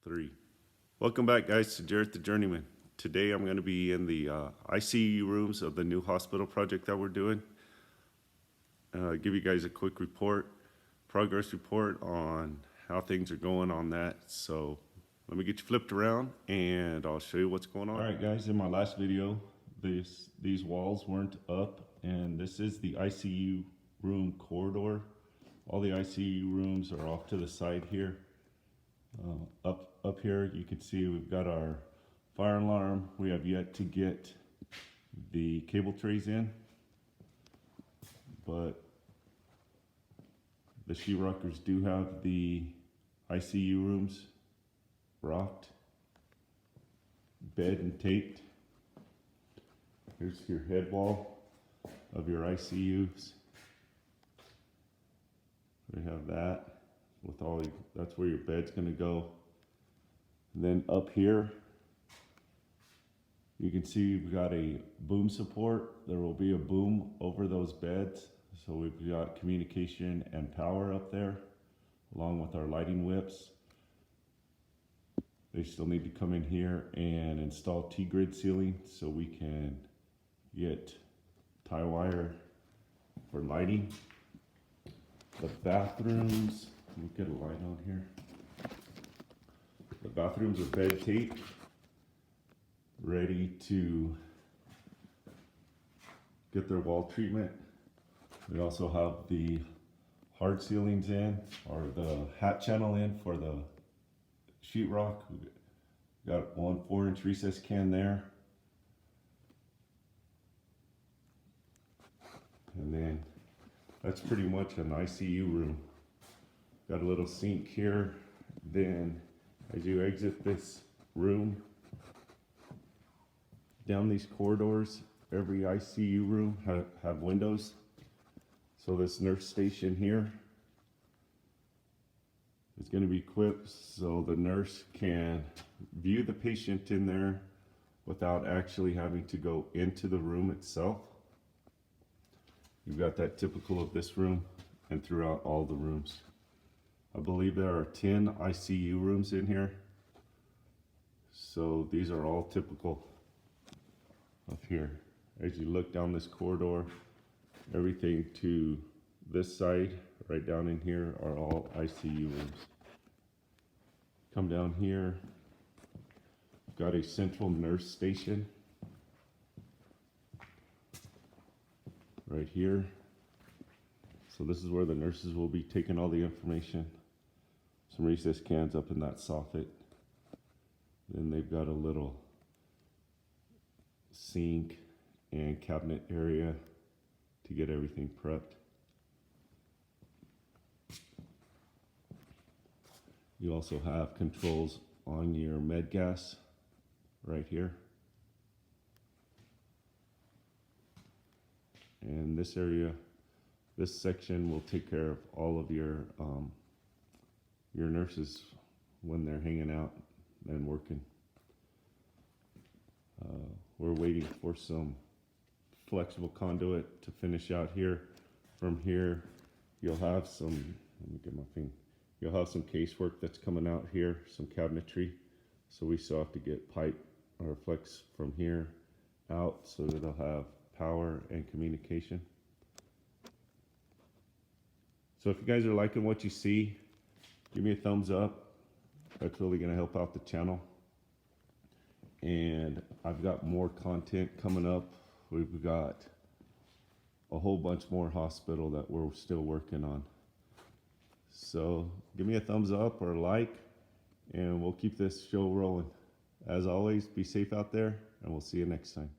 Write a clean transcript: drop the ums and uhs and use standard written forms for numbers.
3. Welcome back, guys, to Jared the Journeyman. Today I'm going to be in the ICU rooms of the new hospital project that we're doing. Give you guys a quick progress report on how things are going on that. So let me get you flipped around and I'll show you what's going on. Alright guys, in my last video, these walls weren't up, and this is the ICU room corridor. All the ICU rooms are off to the side here. Up here you can see we've got our fire alarm. We have yet to get the cable trays in, but the sheetrockers do have the ICU rooms rocked, bed and taped. Here's your head wall of your ICUs. We have that with all your, that's where your bed's going to go. And then up here you can see we've got a boom support. There will be a boom over those beds, so we've got communication and power up there along with our lighting whips. They still need to come in here and install T-grid ceiling so we can get tie wire for lighting. The bathrooms, let me get a light on here. The bathrooms are bed taped, ready to get their wall treatment. We also have the hard ceilings in, or the hat channel in for the sheetrock. We've got one 4-inch recess can there. And then that's pretty much an ICU room. Got a little sink here. Then as you exit this room, down these corridors, every ICU room have windows. So this nurse station here is going to be equipped so the nurse can view the patient in there without actually having to go into the room itself. You've got that typical of this room and throughout all the rooms. I believe there are 10 ICU rooms in here. So these are all typical of here. As you look down this corridor, everything to this side, right down in here, are all ICU rooms. Come down here, got a central nurse station right here. So this is where the nurses will be taking all the information. Some recess cans up in that soffit. Then they've got a little sink and cabinet area to get everything prepped. You also have controls on your med gas right here. And this area, this section will take care of all of your nurses when they're hanging out and working. We're waiting for some flexible conduit to finish out here. From here, you'll have some, let me get my thing. You'll have some casework that's coming out here, some cabinetry. So we still have to get pipe or flex from here out so that it'll have power and communication. So if you guys are liking what you see, give me a thumbs up. That's really going to help out the channel. And I've got more content coming up. We've got a whole bunch more hospital that we're still working on. So give me a thumbs up or a like, and we'll keep this show rolling. As always, be safe out there, and we'll see you next time.